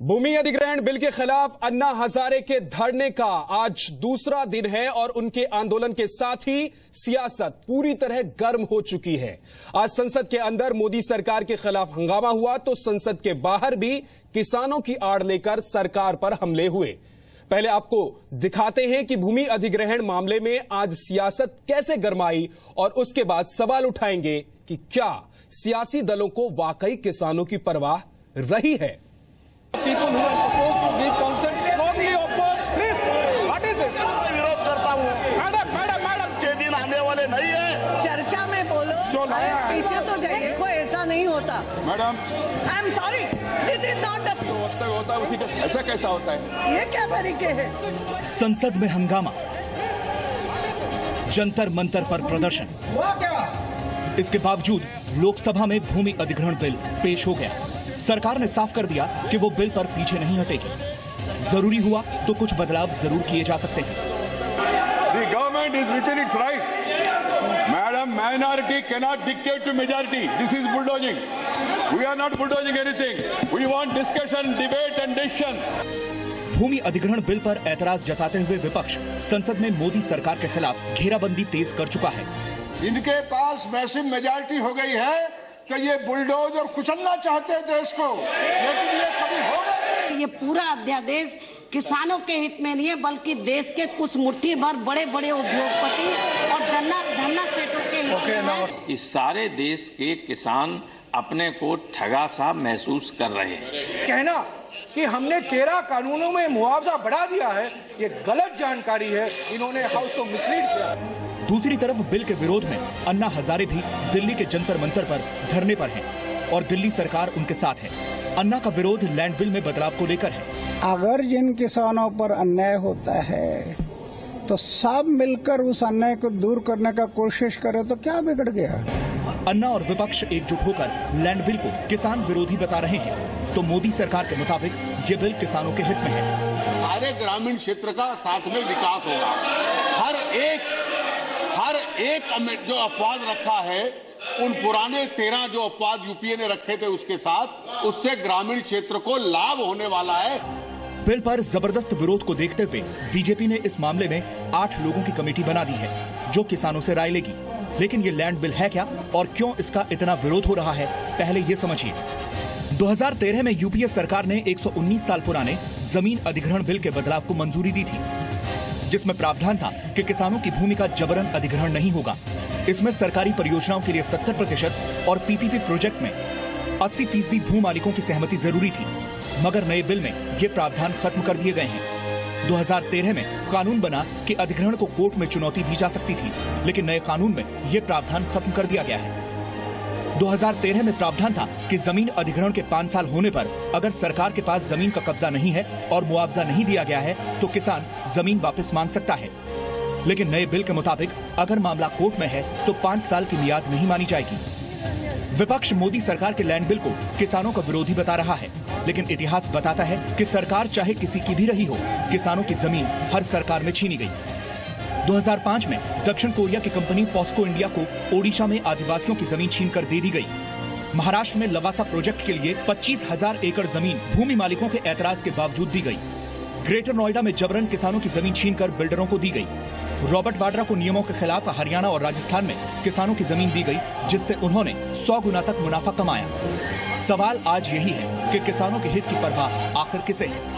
भूमि अधिग्रहण बिल के खिलाफ अन्ना हजारे के धरने का आज दूसरा दिन है और उनके आंदोलन के साथ ही सियासत पूरी तरह गर्म हो चुकी है। आज संसद के अंदर मोदी सरकार के खिलाफ हंगामा हुआ तो संसद के बाहर भी किसानों की आड़ लेकर सरकार पर हमले हुए। पहले आपको दिखाते हैं कि भूमि अधिग्रहण मामले में आज सियासत कैसे गर्माई और उसके बाद सवाल उठाएंगे कि क्या सियासी दलों को वाकई किसानों की परवाह रही है। People who are supposed to give consent strongly opposed. Please, what is this? विरोध करता हूँ। मैडम 6 दिन आने वाले नहीं है। चर्चा में बोलो, जो लाया है। पीछे तो जाइए। देखो ऐसा नहीं होता। Madam, I am sorry, this is not the. होता है उसी का ऐसा कैसा होता है? ये क्या तरीके है? संसद में हंगामा, जंतर मंतर पर प्रदर्शन, इसके बावजूद लोकसभा में भूमि अधिग्रहण बिल पेश हो गया। सरकार ने साफ कर दिया कि वो बिल पर पीछे नहीं हटेगी। जरूरी हुआ तो कुछ बदलाव जरूर किए जा सकते हैं। The government is within its right. Madam, minority cannot dictate to majority. This is bulldozing. We are not bulldozing anything. We want discussion, debate and decision. भूमि अधिग्रहण बिल पर ऐतराज जताते हुए विपक्ष संसद में मोदी सरकार के खिलाफ घेराबंदी तेज कर चुका है। इनके पास मैसिव मेजॉरिटी हो गई है तो ये बुलडोज और कुचलना चाहते हैं देश को, लेकिन ये कभी होगा नहीं। ये पूरा अध्यादेश किसानों के हित में नहीं है, बल्कि देश के कुछ मुट्ठी भर बड़े बड़े उद्योगपति और धन्ना सेठों के हित में है। इस सारे देश के किसान अपने को ठगा सा महसूस कर रहे हैं। कहना कि हमने 13 कानूनों में मुआवजा बढ़ा दिया है, ये गलत जानकारी है। इन्होंने हाउस को मिसलीड किया। दूसरी तरफ बिल के विरोध में अन्ना हजारे भी दिल्ली के जंतर मंतर पर धरने पर हैं और दिल्ली सरकार उनके साथ है। अन्ना का विरोध लैंड बिल में बदलाव को लेकर है। अगर जिन किसानों पर अन्याय होता है तो सब मिलकर उस अन्याय को दूर करने का कोशिश करे तो क्या बिगड़ गया। अन्ना और विपक्ष एकजुट होकर लैंड बिल को किसान विरोधी बता रहे हैं तो मोदी सरकार के मुताबिक ये बिल किसानों के हित में है। सारे ग्रामीण क्षेत्र का साथ में विकास होगा। हर एक जो अपवाद रखा है, उन पुराने 13 जो अपवाद यूपीए ने रखे थे उसके साथ, उससे ग्रामीण क्षेत्र को लाभ होने वाला है। बिल पर जबरदस्त विरोध को देखते हुए बीजेपी ने इस मामले में 8 लोगों की कमेटी बना दी है जो किसानों से राय लेगी। लेकिन ये लैंड बिल है क्या और क्यों इसका इतना विरोध हो रहा है, पहले ये समझिए। 2013 में यूपीए सरकार ने 119 साल पुराने जमीन अधिग्रहण बिल के बदलाव को मंजूरी दी थी, जिसमें प्रावधान था कि किसानों की भूमि का जबरन अधिग्रहण नहीं होगा। इसमें सरकारी परियोजनाओं के लिए 70% और पीपीपी प्रोजेक्ट में 80% भू मालिकों की सहमति जरूरी थी, मगर नए बिल में ये प्रावधान खत्म कर दिए गए हैं। 2013 में कानून बना कि अधिग्रहण को कोर्ट में चुनौती दी जा सकती थी, लेकिन नए कानून में ये प्रावधान खत्म कर दिया गया है। 2013 में प्रावधान था कि जमीन अधिग्रहण के 5 साल होने पर अगर सरकार के पास जमीन का कब्जा नहीं है और मुआवजा नहीं दिया गया है तो किसान जमीन वापस मांग सकता है। लेकिन नए बिल के मुताबिक अगर मामला कोर्ट में है तो 5 साल की मियाद नहीं मानी जाएगी। विपक्ष मोदी सरकार के लैंड बिल को किसानों का विरोधी बता रहा है, लेकिन इतिहास बताता है कि सरकार चाहे किसी की भी रही हो, किसानों की जमीन हर सरकार में छीनी गई। 2005 में दक्षिण कोरिया की कंपनी पॉस्को इंडिया को ओडिशा में आदिवासियों की जमीन छीनकर दे दी गई। महाराष्ट्र में लवासा प्रोजेक्ट के लिए 25,000 एकड़ जमीन भूमि मालिकों के ऐतराज के बावजूद दी गई। ग्रेटर नोएडा में जबरन किसानों की जमीन छीनकर बिल्डरों को दी गई। रॉबर्ट वाड्रा को नियमों के खिलाफ हरियाणा और राजस्थान में किसानों की जमीन दी गई, जिससे उन्होंने 100 गुना तक मुनाफा कमाया। सवाल आज यही है कि किसानों के हित की परवाह आखिर किसे है।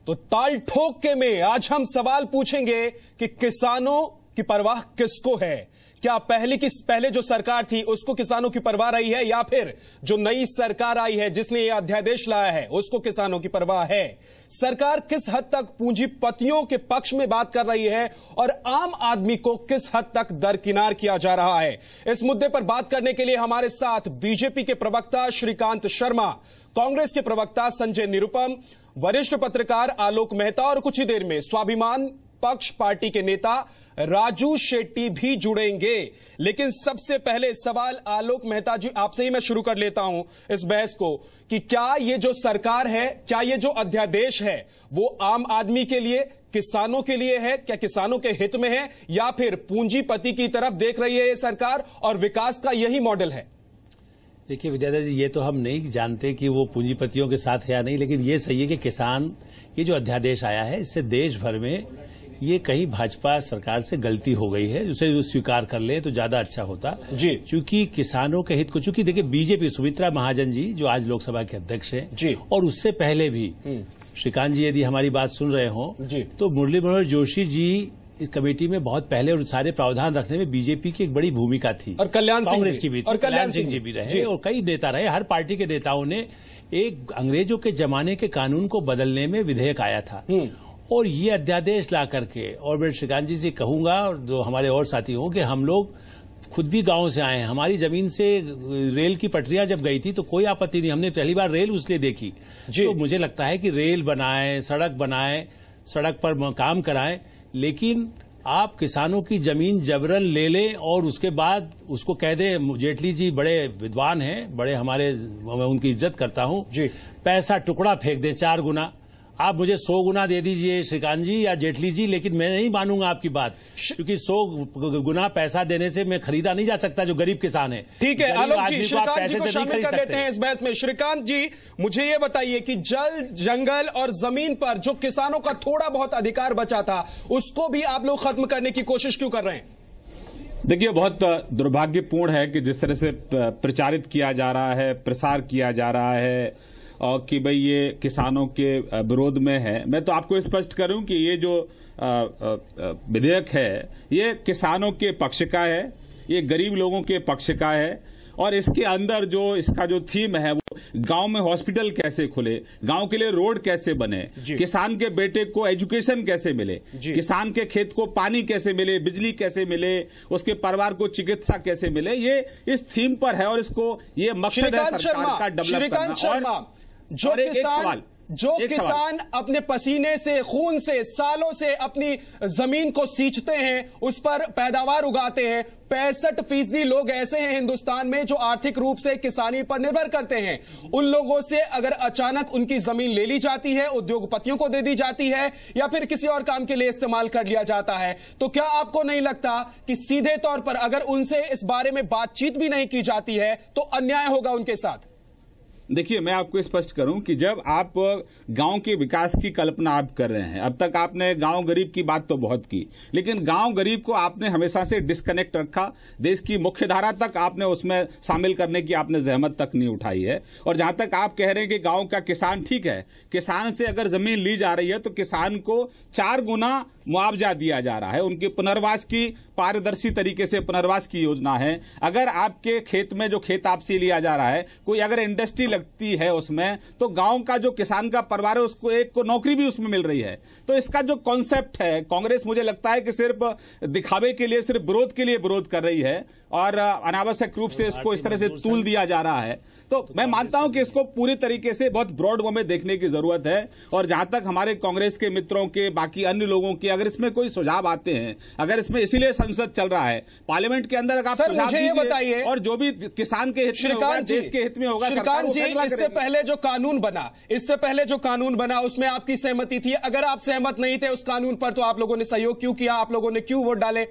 तो ताल ठोके में आज हम सवाल पूछेंगे कि किसानों की परवाह किसको है। क्या पहले जो सरकार थी उसको किसानों की परवाह रही है, या फिर जो नई सरकार आई है जिसने ये अध्यादेश लाया है उसको किसानों की परवाह है। सरकार किस हद तक पूंजीपतियों के पक्ष में बात कर रही है और आम आदमी को किस हद तक दरकिनार किया जा रहा है। इस मुद्दे पर बात करने के लिए हमारे साथ बीजेपी के प्रवक्ता श्रीकांत शर्मा, कांग्रेस के प्रवक्ता संजय निरुपम, वरिष्ठ पत्रकार आलोक मेहता और कुछ ही देर में स्वाभिमान पक्ष पार्टी के नेता राजू शेट्टी भी जुड़ेंगे। लेकिन सबसे पहले सवाल आलोक मेहता जी आपसे ही मैं शुरू कर लेता हूं इस बहस को कि क्या ये जो सरकार है, क्या ये जो अध्यादेश है वो आम आदमी के लिए, किसानों के लिए है, क्या किसानों के हित में है, या फिर पूंजीपति की तरफ देख रही है ये सरकार और विकास का यही मॉडल है? देखिए विद्याधर जी, ये तो हम नहीं जानते कि वो पूंजीपतियों के साथ है या नहीं, लेकिन ये सही है कि किसान, ये जो अध्यादेश आया है इससे देश भर में ये कहीं भाजपा सरकार से गलती हो गई है, उसे स्वीकार कर ले तो ज्यादा अच्छा होता जी। क्योंकि किसानों के हित को, चूंकि देखिए बीजेपी, सुमित्रा महाजन जी जो आज लोकसभा के अध्यक्ष हैं जी, और उससे पहले भी श्रीकांत जी यदि हमारी बात सुन रहे हो तो मुरली मनोहर जोशी जी इस कमेटी में बहुत पहले और सारे प्रावधान रखने में बीजेपी की एक बड़ी भूमिका थी, और कल्याण सिंह कांग्रेस की भी थी, और कल्याण सिंह जी भी रहे और कई नेता रहे। हर पार्टी के नेताओं ने एक अंग्रेजों के जमाने के कानून को बदलने में विधेयक आया था और ये अध्यादेश ला करके, और मैं श्रीकांत जी से कहूंगा और जो हमारे और साथी हों कि हम लोग खुद भी गांव से आए हैं, हमारी जमीन से रेल की पटरियां जब गई थी तो कोई आपत्ति नहीं, हमने पहली बार रेल उसलिए देखी। तो मुझे लगता है कि रेल बनाए, सड़क बनाए, सड़क पर काम कराएं, लेकिन आप किसानों की जमीन जबरन ले लें और उसके बाद उसको कह दें, जेटली जी बड़े विद्वान हैं, बड़े हमारे, मैं उनकी इज्जत करता हूं, पैसा टुकड़ा फेंक दें 4 गुना, आप मुझे 100 गुना दे दीजिए श्रीकांत जी या जेटली जी, लेकिन मैं नहीं मानूंगा आपकी बात, क्योंकि 100 गुना पैसा देने से मैं खरीदा नहीं जा सकता जो गरीब किसान है। ठीक है आलोक जी, श्रीकांत जी को शामिल कर लेते हैं इस बहस में। श्रीकांत जी, मुझे ये बताइए कि जल, जंगल और जमीन पर जो किसानों का थोड़ा बहुत अधिकार बचा था उसको भी आप लोग खत्म करने की कोशिश क्यों कर रहे हैं? देखिए, बहुत दुर्भाग्यपूर्ण है कि जिस तरह से प्रचारित किया जा रहा है, प्रसार किया जा रहा है और कि भाई ये किसानों के विरोध में है। मैं तो आपको स्पष्ट करूं कि ये जो विधेयक है ये किसानों के पक्ष का है, ये गरीब लोगों के पक्ष का है और इसके अंदर जो इसका जो थीम है वो गांव में हॉस्पिटल कैसे खुले, गांव के लिए रोड कैसे बने, किसान के बेटे को एजुकेशन कैसे मिले, किसान के खेत को पानी कैसे मिले, बिजली कैसे मिले, उसके परिवार को चिकित्सा कैसे मिले, ये इस थीम पर है और इसको ये मकसद है सरकार का डेवलप करना। और जो किसान अपने पसीने से, खून से, सालों से अपनी जमीन को सींचते हैं, उस पर पैदावार उगाते हैं, 65% लोग ऐसे हैं हिंदुस्तान में जो आर्थिक रूप से किसानी पर निर्भर करते हैं। उन लोगों से अगर अचानक उनकी जमीन ले ली जाती है, उद्योगपतियों को दे दी जाती है या फिर किसी और काम के लिए इस्तेमाल कर लिया जाता है, तो क्या आपको नहीं लगता कि सीधे तौर पर अगर उनसे इस बारे में बातचीत भी नहीं की जाती है तो अन्याय होगा उनके साथ? देखिए, मैं आपको स्पष्ट करूं कि जब आप गांव के विकास की कल्पना आप कर रहे हैं, अब तक आपने गांव गरीब की बात तो बहुत की, लेकिन गांव गरीब को आपने हमेशा से डिस्कनेक्ट रखा, देश की मुख्य धारा तक आपने उसमें शामिल करने की आपने जहमत तक नहीं उठाई है। और जहां तक आप कह रहे हैं कि गांव का किसान, ठीक है, किसान से अगर जमीन ली जा रही है तो किसान को 4 गुना मुआवजा दिया जा रहा है, उनके पुनर्वास की पारदर्शी तरीके से पुनर्वास की योजना है। अगर आपके खेत में जो खेत आपसे लिया जा रहा है, कोई अगर इंडस्ट्री लगती है उसमें, तो गांव का जो किसान का परिवार है उसको एक को नौकरी भी उसमें मिल रही है। तो इसका जो कॉन्सेप्ट है, कांग्रेस मुझे लगता है कि सिर्फ दिखावे के लिए, सिर्फ विरोध के लिए विरोध कर रही है और अनावश्यक रूप से इसको इस तरह से तूल दिया जा रहा है। तो मैं मानता हूं कि इसको पूरी तरीके से बहुत ब्रॉड वे में देखने की जरूरत है। और जहां तक हमारे कांग्रेस के मित्रों के, बाकी अन्य लोगों के, अगर इसमें कोई सुझाव आते हैं, अगर इसमें इसीलिए संसद चल रहा है, पार्लियामेंट के अंदर अगर आप सुझाव दीजिए और जो भी किसान के हित में होगा, देश के हित में होगा, श्रीकांत जी, इससे पहले जो कानून बना उसमें आपकी सहमति थी। अगर आप सहमत नहीं थे उस कानून पर तो आप लोगों ने सहयोग क्यों किया? आप लोगों ने क्यों वोट डाले?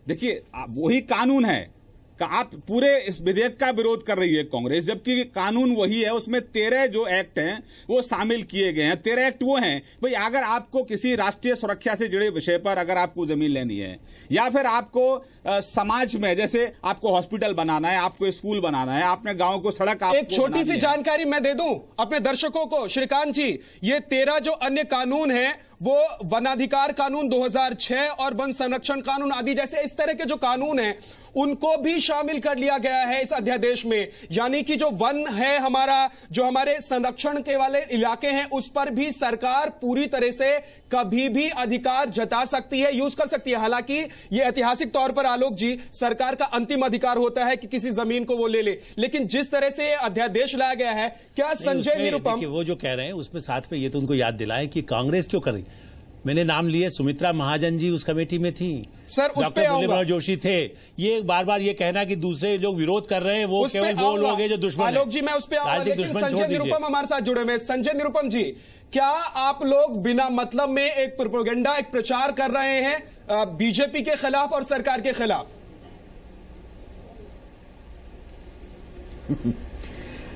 देखिए, वही कानून है, आप पूरे इस विधेयक का विरोध कर रही है कांग्रेस, जबकि कानून वही है, उसमें 13 जो एक्ट हैं वो शामिल किए गए हैं। 13 एक्ट वो हैं, भाई अगर आपको किसी राष्ट्रीय सुरक्षा से जुड़े विषय पर अगर आपको जमीन लेनी है या फिर आपको समाज में, जैसे आपको हॉस्पिटल बनाना है, आपको स्कूल बनाना है, आपने गांव को सड़क, एक छोटी सी जानकारी मैं दे दूं अपने दर्शकों को। श्रीकांत जी, ये 13 जो अन्य कानून हैं वो वनाधिकार कानून 2006 और वन संरक्षण कानून आदि जैसे इस तरह के जो कानून हैं उनको भी शामिल कर लिया गया है इस अध्यादेश में। यानी कि जो वन है हमारा, जो हमारे संरक्षण के वाले इलाके हैं, उस पर भी सरकार पूरी तरह से कभी भी अधिकार जता सकती है, यूज कर सकती है। हालांकि यह ऐतिहासिक तौर पर आलोक जी सरकार का अंतिम अधिकार होता है कि किसी जमीन को वो ले ले, लेकिन जिस तरह से अध्यादेश लाया गया है, क्या संजय निरुपम वो जो कह रहे हैं उसमें साथ में ये तो उनको याद दिलाएं कि कांग्रेस क्यों कर रही। मैंने नाम लिए, सुमित्रा महाजन जी उस कमेटी में थी, सर उस पे मुरली मनोहर जोशी थे। ये बार बार ये कहना कि दूसरे लोग विरोध कर रहे हैं वो केवल वो लोग हैं जो दुश्मन हैं। आलोक जी, मैं उस पे आऊंगा, लेकिन संजय निरुपम हमारे साथ जुड़े हुए। संजय निरुपम जी, क्या आप लोग बिना मतलब में एक प्रोपेगेंडा, एक प्रचार कर रहे हैं बीजेपी के खिलाफ और सरकार के खिलाफ?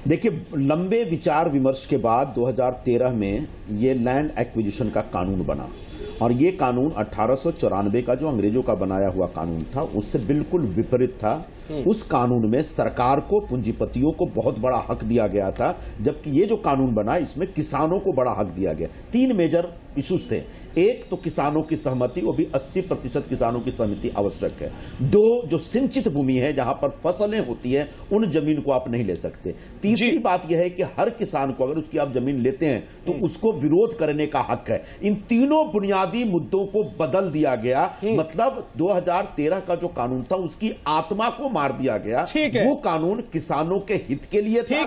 देखिए, लंबे विचार विमर्श के बाद 2013 में ये लैंड एक्विजिशन का कानून बना और ये कानून 1894 का जो अंग्रेजों का बनाया हुआ कानून था उससे बिल्कुल विपरीत था। उस कानून में सरकार को, पूंजीपतियों को बहुत बड़ा हक दिया गया था, जबकि ये जो कानून बना इसमें किसानों को बड़ा हक दिया गया। 3 मेजर इश्यूज थे। एक तो किसानों की सहमति, वो भी 80% किसानों की सहमति आवश्यक है। 2, जो सिंचित भूमि है जहां पर फसलें होती है उन जमीन को आप नहीं ले सकते। तीसरी बात यह है कि हर किसान को अगर उसकी आप जमीन लेते हैं तो उसको विरोध करने का हक है। इन तीनों बुनियादी मुद्दों को बदल दिया गया। मतलब 2013 का जो कानून था उसकी आत्मा को मार दिया गया। वो कानून किसानों के हित के लिए था।